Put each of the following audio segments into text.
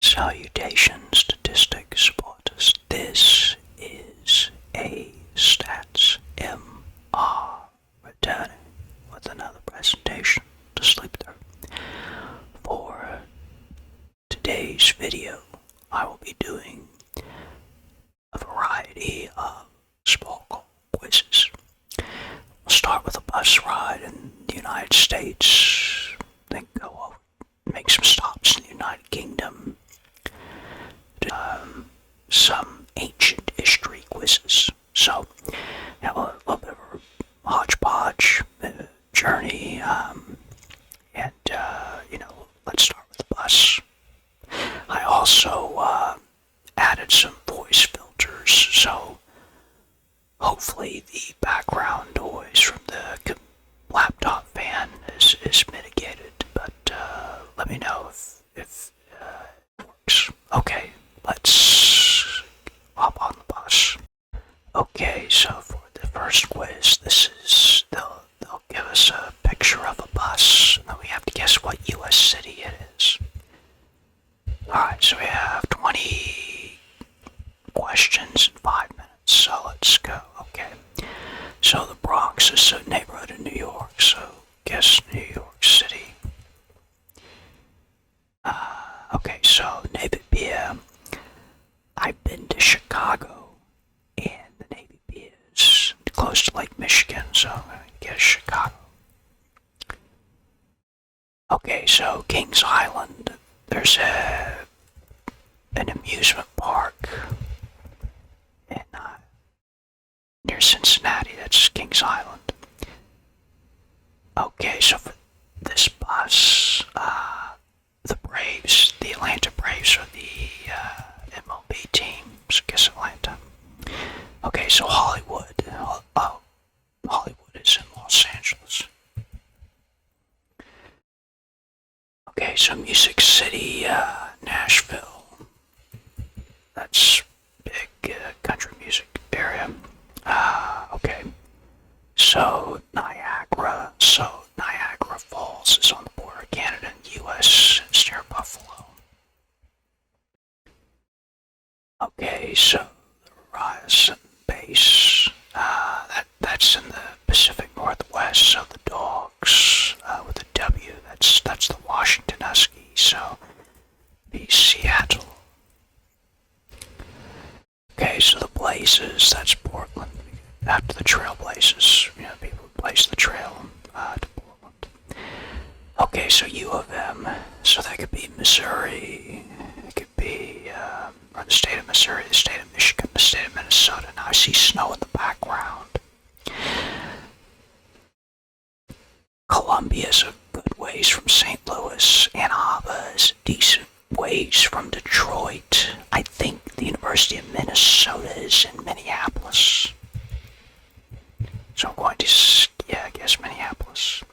Salutations, statistics supporters. This is a Stats MR returning with another presentation to sleep through. For today's video, I will be doing a variety of Sporcle quizzes. We'll start with a bus ride in the United States, then go over, make some stops in the United Kingdom, some ancient history quizzes. So, have a little bit of a hodgepodge journey, and let's start with the bus. I also added some voice filters, so hopefully the background noise from the laptop fan is mitigated, but let me know if it works. Okay, let's hop on the bus. Okay, so for the first quiz, they'll give us a picture of a bus, and then we have to guess what U.S. city it is. Alright, so we have 20 questions in 5 minutes, so let's go. Okay, so the Bronx is a neighborhood in New York, so guess New York City. Okay, so Navy Pier. I've been to Chicago, and the Navy Pier is close to Lake Michigan, so I'm going to guess Chicago. Okay, so Kings Island. There's an amusement park in near Cincinnati. That's Kings Island. Okay, so for this bus, the Braves, the Atlanta Braves are the MLB team, so I guess Atlanta. Okay, so Hollywood. Hollywood is in Los Angeles. Okay, so Music City, Nashville. That's big country music area. Okay, so Niagara. So Niagara Falls is on the border of Canada and U.S. It's near Buffalo. Okay, so the Ryerson Base. That's in the Pacific Northwest. So the Dogs with a W. That's the Washington Huskies. So be Seattle. Okay, so the Blazes. That's Portland. After the Trailblazers, people who blaze the trail to Portland. Okay, so U of M. So that could be Missouri. It could be or the state of Missouri, the state of Michigan, the state of Minnesota. Now I see snow in the background. Columbia's a good ways from St. Louis. Ann Arbor is a decent ways from Detroit. I think the University of Minnesota is in Minneapolis. So I'm going to, I guess Minneapolis.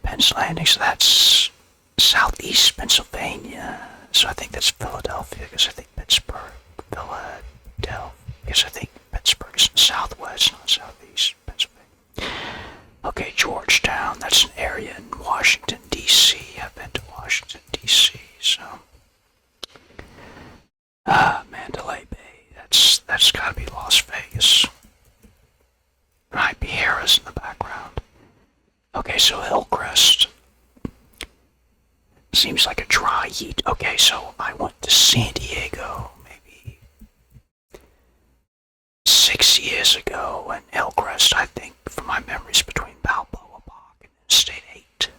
Penn's Landing, so that's southeast Pennsylvania. So I think that's Philadelphia, because I think Pittsburgh, Philadelphia, because I think Pittsburgh is in the southwest, not southeast Pennsylvania. Okay, Georgetown, that's an area in Washington, D.C. I've been to Washington, D.C., so. Mandalay Bay, that's gotta be Las Vegas. Right, Piera's in the background. Okay, so Hillcrest. Seems like a dry heat. Okay, so I went to San Diego maybe 6 years ago, and Hillcrest, I think, from my memories, between Balboa Park and Interstate 8.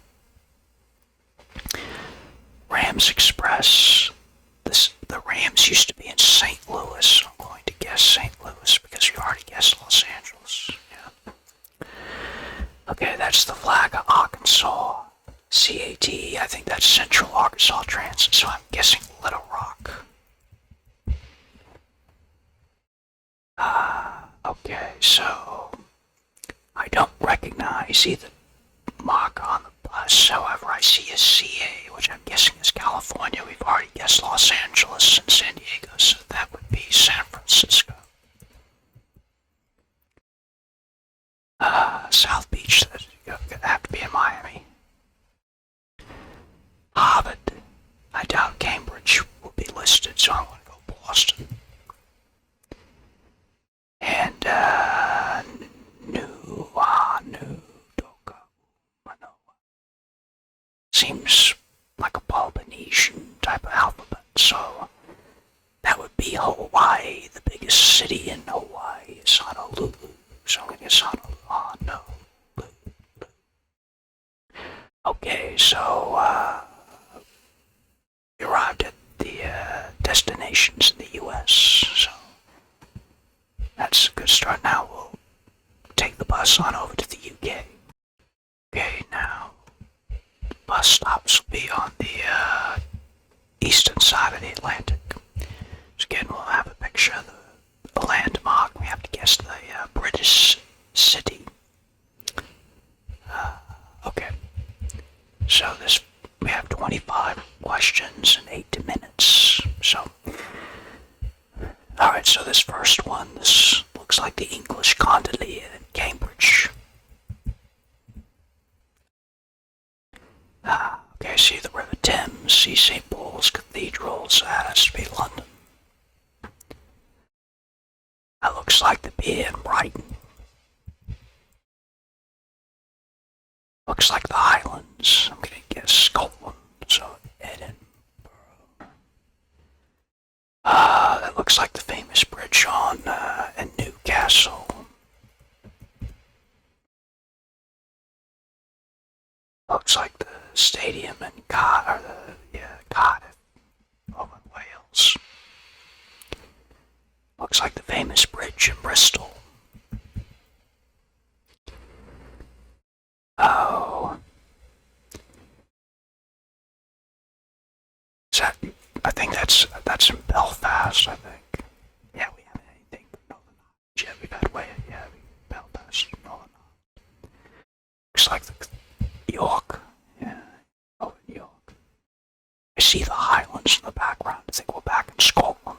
Rams Express. The Rams used to be in St. Louis, so I'm going to guess St. Louis because we already guessed Los Angeles. Yeah. Okay, that's the flag of Arkansas. CAT, I think that's Central Arkansas Transit, so I'm guessing Little Rock. Okay, so I don't recognize either mark on the bus, however I see a CA, which I'm guessing is California. We've already guessed Los Angeles and San Diego, so that would be San Francisco. South Beach, that have to be in Miami. Harvard, I doubt Cambridge will be destinations in the U.S. So that's a good start. Now we'll take the bus on over to the UK. Okay, now the bus stops will be on the eastern side of the Atlantic. So again, we'll have a picture of the landmark. We have to guess the British city. Okay, so we have 25 questions in 8 minutes. So, alright, so this first one, this looks like the English colony in Cambridge. Okay, see the River Thames, see St. Paul's Cathedral, so that has to be London. That looks like the beer in Brighton. Looks like the Highlands. I'm gonna guess Scotland, so Edinburgh. That looks like the famous bridge in Newcastle. Looks like the stadium in Cardiff, over in Wales. Looks like the famous bridge in Bristol. Oh. I think that's in Belfast, I think. Yeah, we haven't anything from Northern Ireland. Yeah, we've had Belfast, Northern Ireland. Looks like the York. Yeah, over in York. I see the Highlands in the background. I think we're back in Scotland.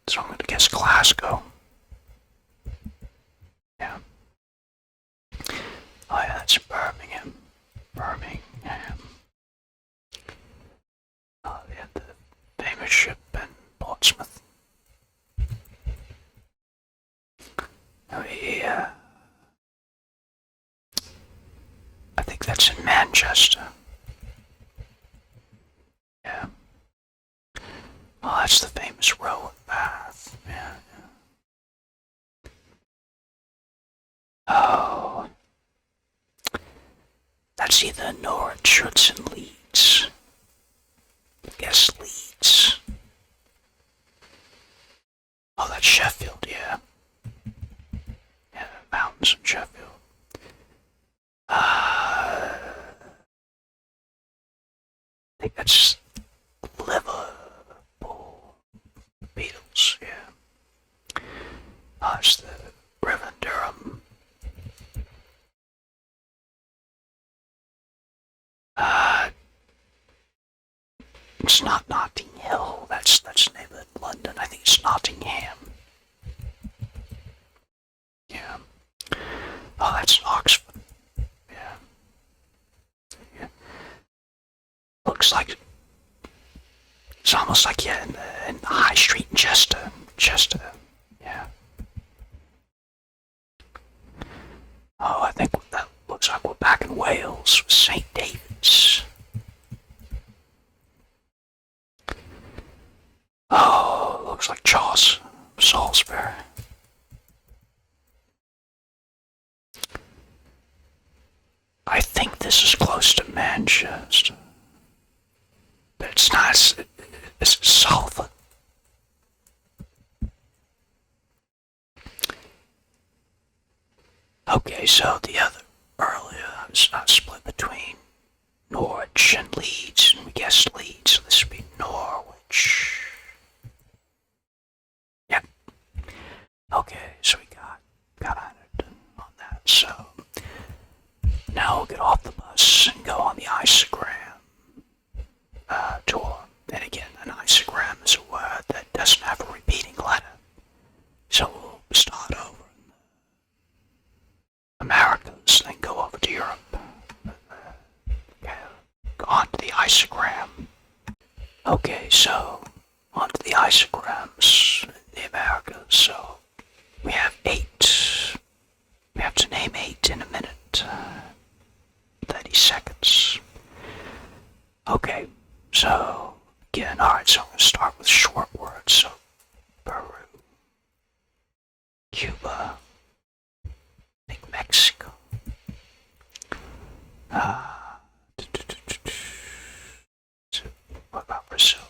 So I'm going to guess Glasgow. Yeah. Oh yeah, that's Birmingham. Oh, they had the famous ship in Portsmouth. Oh yeah. I think that's in Manchester. Yeah. Oh, that's the famous row at Bath. Yeah. Oh. That's either Norwich or it's in Leeds. I guess Leeds. Oh, that's Sheffield, yeah. Yeah, mountains in Sheffield. I think that's Liverpool. Beatles, yeah. Oh, it's the River Durham. It's not Notting Hill. That's the name of London. I think it's Nottingham. Yeah. Oh, that's Oxford. Yeah. Yeah. Looks like it's almost like in the High Street in Chester. Yeah. Oh, I think that looks like we're back in Wales with St. David's. Oh, looks like Chaucer, Salisbury. I think this is close to Manchester. But it's not. It's Salford. Okay, so the other earlier was split between Norwich and Leeds, and we guessed Leeds, so this would be Norwich. Yep. Okay, so we got it on that. So now we'll get off the bus and go on the isogram tour. And again, an isogram is a word that doesn't have a repeating letter. So we'll start over in the Americas, then go over to Europe. Go on to the isogram. Okay, so onto the isograms in the Americas. So we have 8. We have to name 8 in a minute. 30 seconds. Okay, so again, alright, so I'm going to start with short words. So Peru, Cuba, I think Mexico. What about Brazil?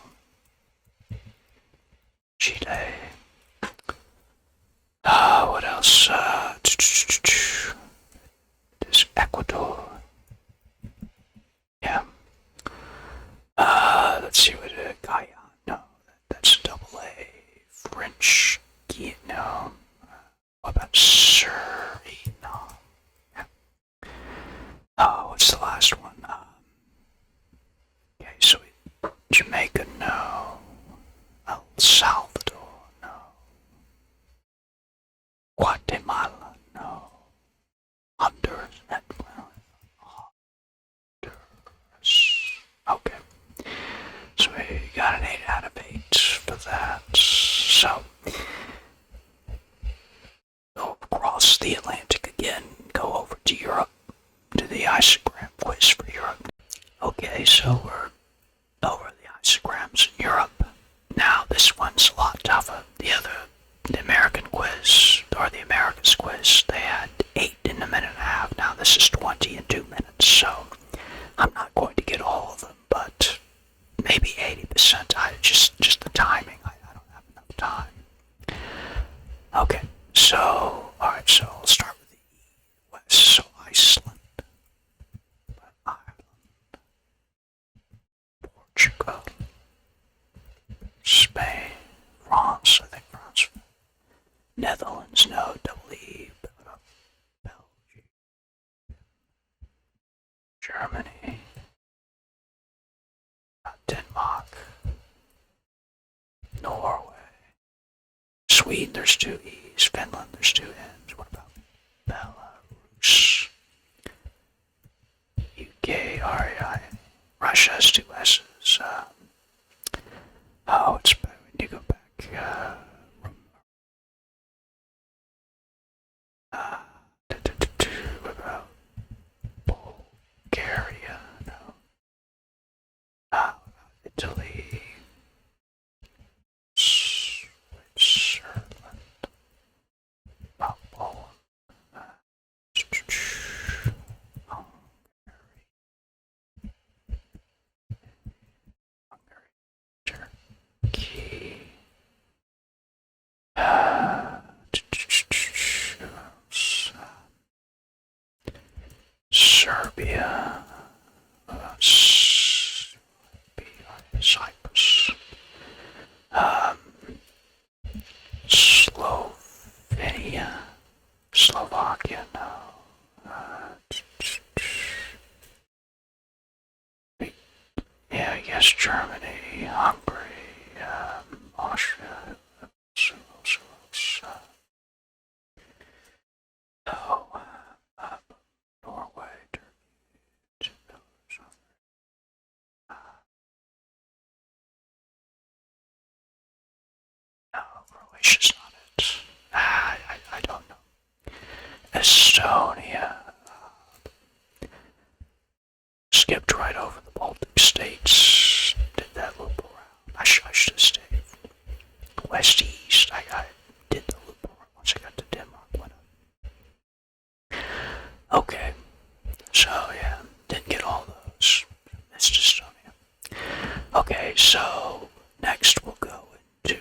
Salvador, no. Guatemala, no. Honduras, okay. So we got an 8 out of 8 for that. So, go across the Atlantic again, go over to Europe, to the isogram quiz for Europe. Okay, so we're over the isograms in Europe. Now this one's a lot tougher. The American quiz, or the Americas quiz, they had 8 in a minute and a half. Now this is 20 in 2 minutes, so I'm not going to get all of them, but maybe 80%. Just the timing. I don't have enough time. Okay, so, alright, so I'll start with the West. So Iceland, Ireland, Portugal, Spain, France, I think France, Netherlands, no, Belgium, Germany, Denmark, Norway, Sweden, there's 2 E's, Finland, there's 2 N's, what about Belarus, UK, REI, Russia has 2 S's, it's better when you go back, what about Bulgaria, no, Italy, Switzerland, Poland, Hungary, Turkey, Serbia, Cyprus, Slovenia, Slovakia, no. Yeah, I guess Germany, Hungary, Austria, Norway, Turkey, no, Croatia's not it. I don't know. Estonia. Skipped right over the Baltic states. Did that loop around. I should have stayed west east. I did the loop around once I got to Denmark. Went up. Okay. So yeah, didn't get all those. Missed Estonia. Okay, so next we'll go into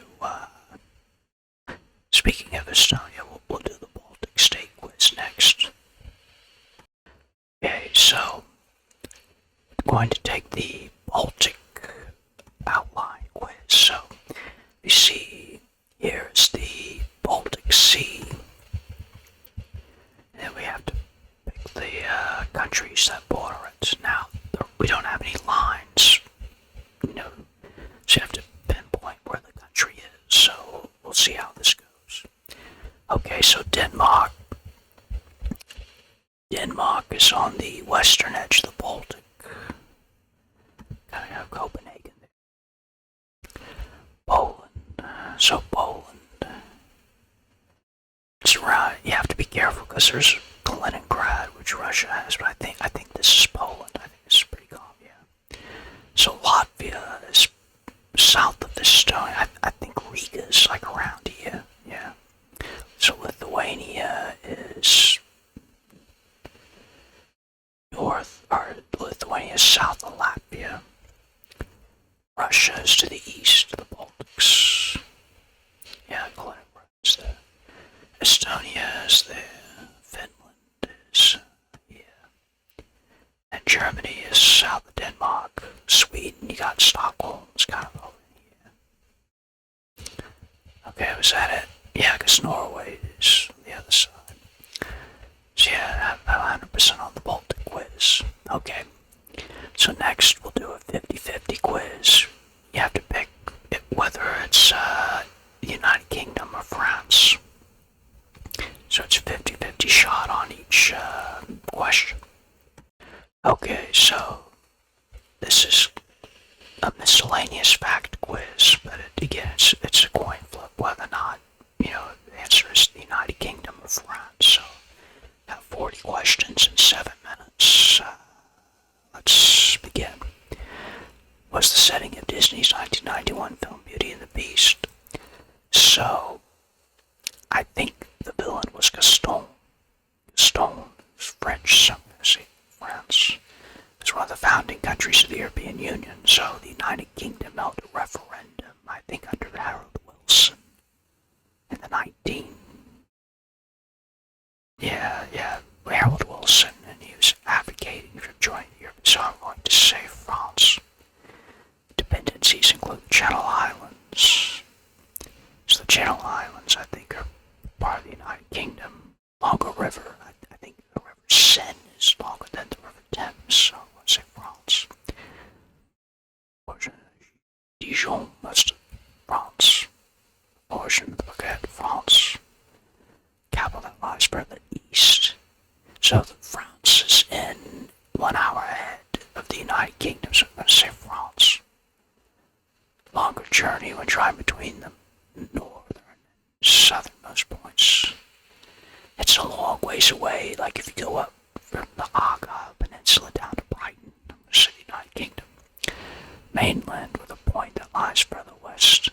speaking of Estonia, we'll do the Baltic state quiz next. Okay, so going to take the Baltic outline quiz. So you see here is the Baltic Sea, and we have to pick the countries that border it. Now we don't have any lines, so you have to pinpoint where the country is. So we'll see how this goes. Okay, so Denmark is on the western edge of the Baltic. Kind of have Copenhagen there. Poland. So Poland. It's around. You have to be careful because there's Kaliningrad, which Russia has, but I think this is Poland. I think this is pretty calm. Yeah. So Latvia is south of Estonia. I think Riga is like around here. Yeah. So Lithuania is north, or Lithuania is south of Latvia. Russia is to the east of the Baltics. Yeah, Kaliningrad is there. Estonia is there. Finland is, yeah. And Germany is south of Denmark. Sweden, you got Stockholm. It's kind of over here. Okay, was that it? Yeah, because Norway is on the other side. So yeah, I'm 100% on the Baltic quiz. Okay. So next we'll do a 50-50 quiz. You have to pick whether it's longer river. I think the river Seine is longer than the river Thames, so let's say France. Dijon, that's France. Portion, look at France. Capital that lies further east. So France is in 1 hour ahead of the United Kingdom, so I'm going to say France. Longer journey when driving between the northern and southernmost points. It's a long ways away, like if you go up from the Argyle Peninsula down to Brighton, I'm going to say the United Kingdom. Mainland with a point that lies further west.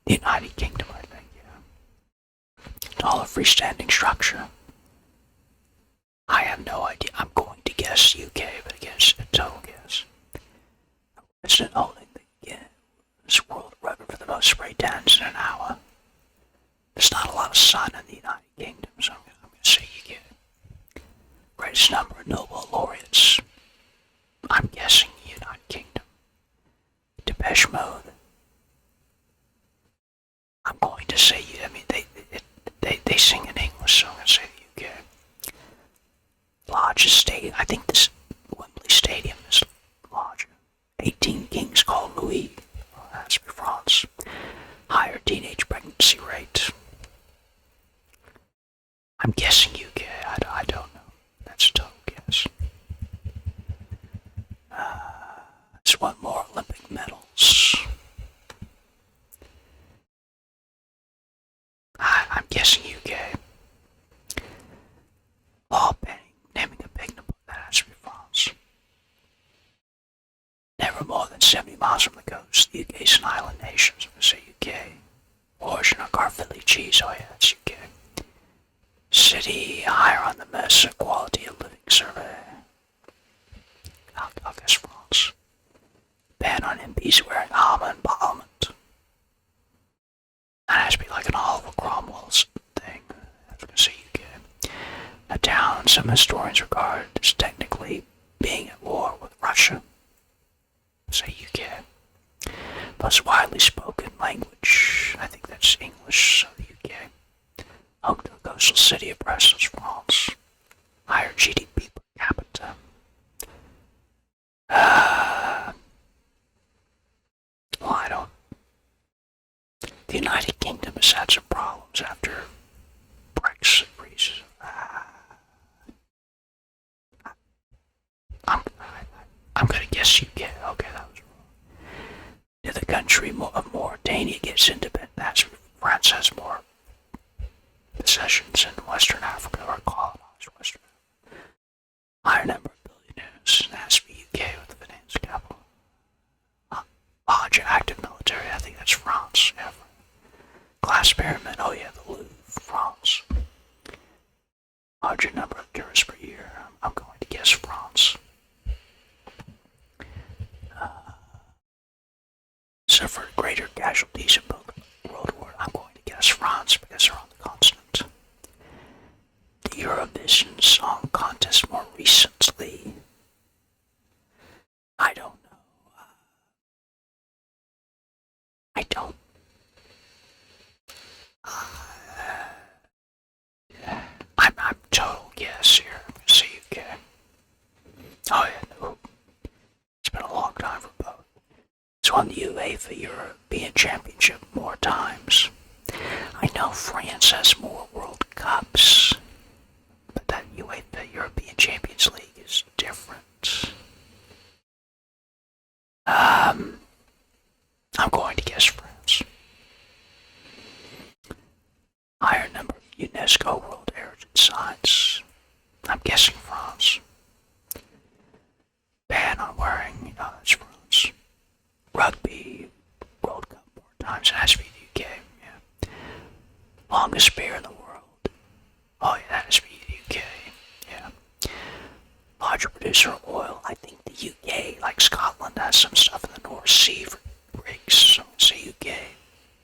The United Kingdom, I think, yeah. Taller freestanding structure. I have no idea. I'm going to guess UK, but again, it's a total guess. President holding this world record for the most spray tans in an hour. There's not a lot of sun in the United Kingdom, so I'm going to say UK. Greatest number of Nobel laureates. I'm guessing United Kingdom. Depeche Mode. I'm going to say, I mean, they sing in English, so I'm going to say the UK. Largest stadium, I think this Wembley Stadium is larger. 18 kings called Louis. Well, that's France. Higher teenage pregnancy rate. I'm guessing UK, I don't know. That's a total guess. Let's want more Olympic medals. I'm guessing UK. Ball penning, naming a big number, that has to be France. Never more than 70 miles from the coast. The UK is an island nation, so I'm going to say UK. Origin of Carfilly cheese, oh yeah, that's UK. City higher on the Mercer Quality of Living Survey. I'll guess France. Ban on MPs wearing armor in Parliament. That has to be like an Oliver Cromwell's thing. I was going to say UK. A town some historians regard as technically being at war with Russia. Say UK. Most widely spoken language. I think that's English, so the UK. Home to the coastal city of Brussels, France. Higher GDP per capita. Well, I don't. The United Kingdom has had some problems after Brexit reasons. I'm gonna guess UK. Okay, that was wrong. If the country of Mauritania gets independent, that's France has more possessions in Western Africa or colonized Western Africa. Higher number of billionaires. It has to be UK with the finance capital. Larger active military. I think that's France. Yeah. Glass pyramid. Oh yeah, the Louvre, France. Larger number of tourists per year. I'm going to guess France. Suffered greater casualties in both World War. I'm going to guess France because they're on the continent. The Eurovision Song Contest more recently. I don't know. I don't. I'm total guess here. I'm going to say UK. Oh yeah, no. It's been a long time for both. It's won the UEFA European Championship more times. I know France has more World Cups, but that UEFA European Champions League is different. I'm going to guess France. Higher number of UNESCO World Heritage Sites. I'm guessing France. Ban on wearing, oh that's France. Rugby World Cup more times, it has to be the UK, yeah. Longest spear in the world. Oh yeah, that has to be the UK, yeah. Larger producer of oil, I think the UK, like Scotland, has some stuff in the North Sea for rigs, so I'm going to say UK.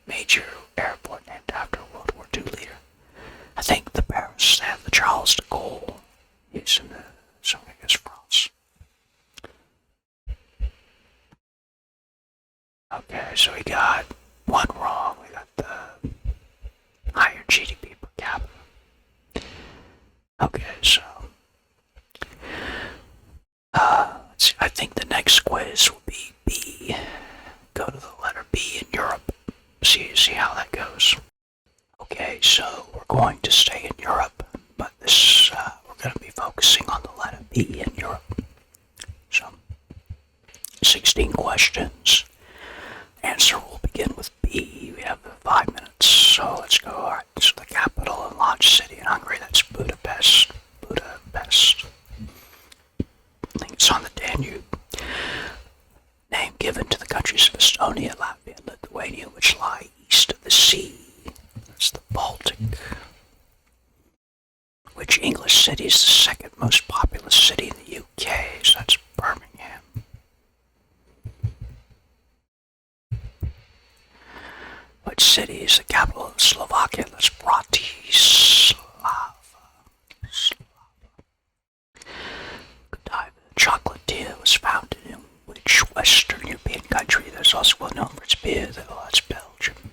Major airport named after a World War II leader. I think the Paris, they have the Charles de Gaulle. He's in the, so I guess France. Okay, so we got one wrong. We got the higher GDP per capita. B in Europe. See how that goes. Okay, so we're going to stay in Europe, but we're going to be focusing on the letter B in Europe. So, 16 questions. Answer will begin with B. We have 5 minutes, so let's go. Alright, so the capital and largest city in Hungary, that's Budapest. Budapest. I think it's on the Danube. Name given to the countries of Estonia, Latvia, and Lithuania, which lie east of the sea. That's the Baltic. Which English city is the second most populous city in the UK? So that's Birmingham. Which city is the capital of Slovakia? That's Bratislava. Godiva chocolatier was founded in which Western European country? That's also well known for its beer, though. That's Belgium.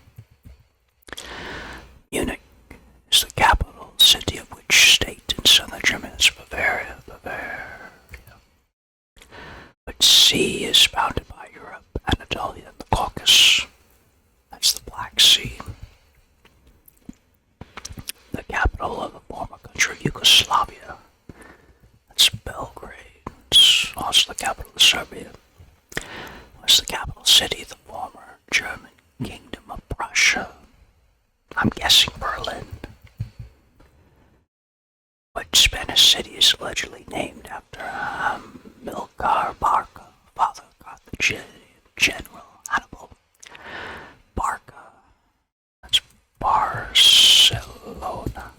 Munich is the capital city of which state in southern Germany? That's Bavaria. Which sea is bounded by Europe, Anatolia, and the Caucasus? That's the Black Sea. The capital of the former country of Yugoslavia? That's Belgrade. It's also the capital of Serbia. What's the capital city of the former German Kingdom of Prussia? I'm guessing Berlin. Which Spanish city is allegedly named after Milcar Barca, father of Carthaginian General Hannibal? Barca. That's Barcelona.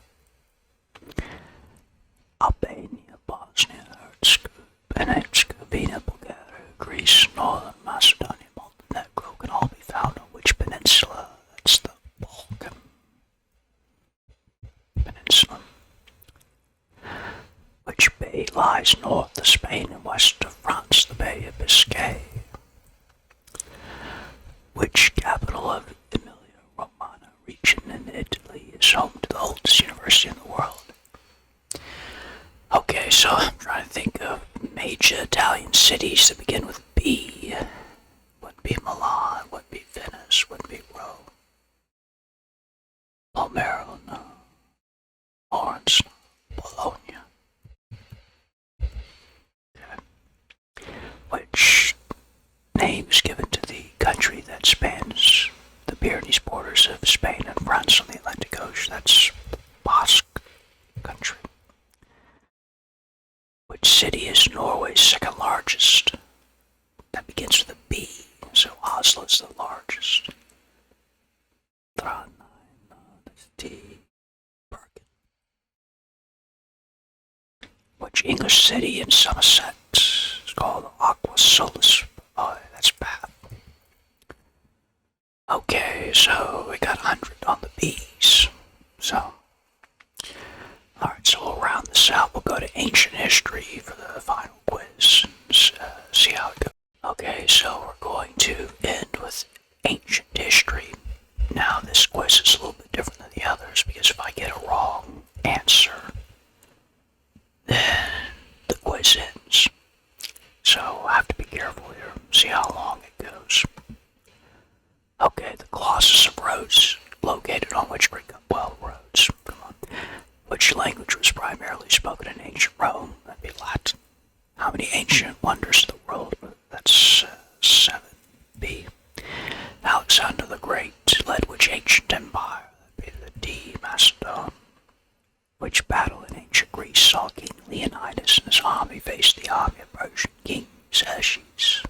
Albania, Bosnia, Herzegovina, Bulgaria, Greece, Northern Macedonia, Montenegro can all be found on which peninsula? That's the Balkan Peninsula. Which bay lies north of Spain and west of France? The Bay of Biscay. Which capital of Emilia-Romagna region in Italy is home to the oldest university in the world? Okay, so I'm trying to think of major Italian cities that begin with B. Wouldn't be Milan, wouldn't be Venice, wouldn't be Rome. Palmero, no. Florence, Bologna. Okay. Which name is given to the country that spans the Pyrenees borders of Spain and France on the Atlantic Ocean? That's the Basque country. Which city is Norway's second largest? That begins with a B, so Oslo is the largest. Trondheim, no, that's D. Bergen. Which English city in Somerset is called Aqua Solis? Oh, that's Bath. Okay, so we got 100 on the B's. So, alright, so we'll round this out. We'll go to ancient history for the final quiz. See how it goes. Okay, so we're going to end with ancient history. Now, this quiz is a little bit different than the others because if I get a wrong answer, then the quiz ends. So I have to be careful here. See how long it goes. Okay, the Colossus of Rhodes, located on which Greek? Well, Rhodes. Come on. Which language was primarily spoken in ancient Rome? That'd be Latin. How many ancient wonders of the world? That's 7B. Alexander the Great led which ancient empire? That'd be the D, Macedon. Which battle in ancient Greece saw King Leonidas and his army face the army of Persian King Xerxes?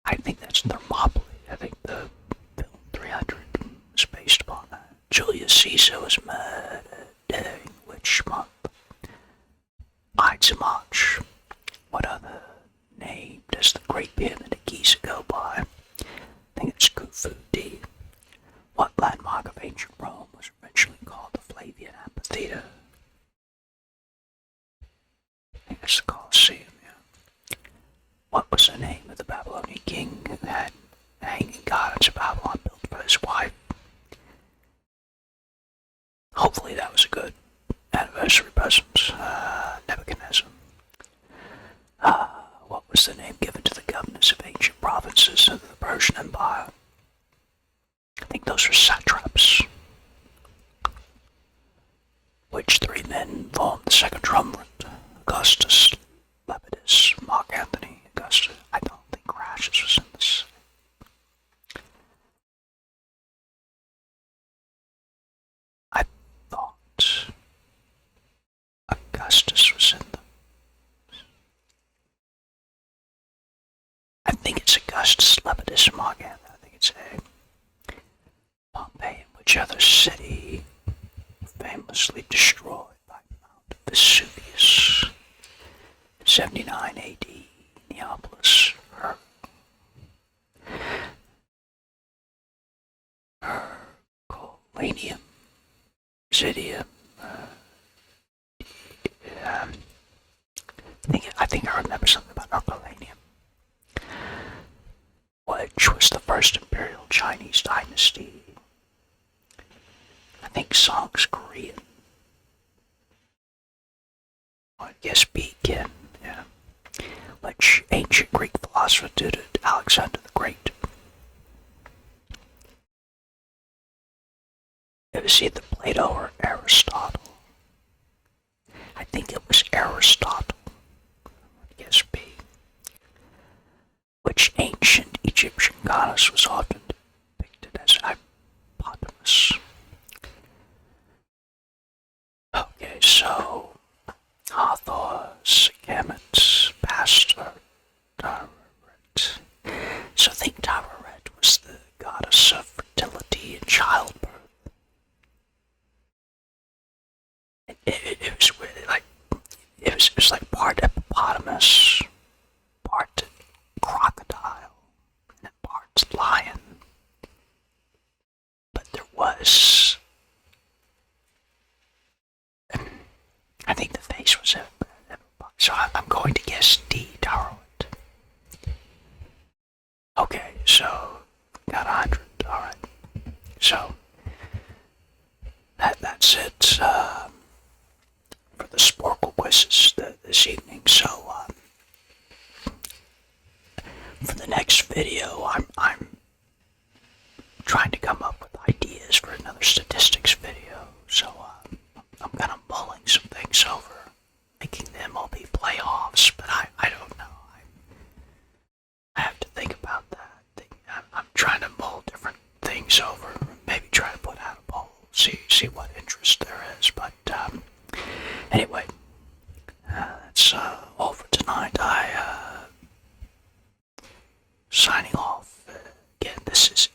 I think that's Thermopylae. I think the film 300 is based upon that. Julius Caesar was murdered during which month? Ides of March. What other name does the Great Pyramid of Giza go by? I think it's Khufu D. What landmark of ancient Rome was originally called the Flavian Amphitheater? I think it's the Colosseum, yeah. What was the name of the Babylonian king who had the Hanging Gardens of Babylon built for his wife? Hopefully that was a good anniversary present. Nebuchadnezzar. What was the name given to the governors of princes of the Persian Empire. I think those are satraps. Which three men formed the second triumvirate? Augustus, Lepidus, Mark Antony, Augustus. I don't think Crassus was in this. I thought Augustus was in them. I think it's Augustus, Lepidus, and Mark Antony. I think it's A. Pompeii, which other city famously destroyed by Mount Vesuvius in 79 AD? Neapolis, Herculaneum, Zydium. I think I remember something about Herculaneum, which was the first imperial Chinese dynasty. I think Song's Korean. I guess Beacon, yeah. Which ancient Greek philosopher did it, Alexander the Great. It was either Plato or Aristotle. I think it was Aristotle. I guess B. Which ancient Egyptian goddess was often depicted as hypotenuse? Okay, so Hathor, Sekhmet, Pastor, Tararet. So I think Tararet was the goddess of fertility and childbirth. It was really like it was like part hippopotamus, part crocodile, and part lion. But there was, I think the face was so I'm going to guess D, Tararet. Okay, so got 100. All right, so that's it for the Sporcle quizzes this evening. So for the next video, I'm trying to come up with ideas for another statistics video. So I'm kind of mulling some things over, making them all be playoffs, but I don't know. I have to think about that. I'm trying to mull different things over, maybe try to put out a poll, see what interest there is. But anyway, that's all for tonight. Signing off. Again, this is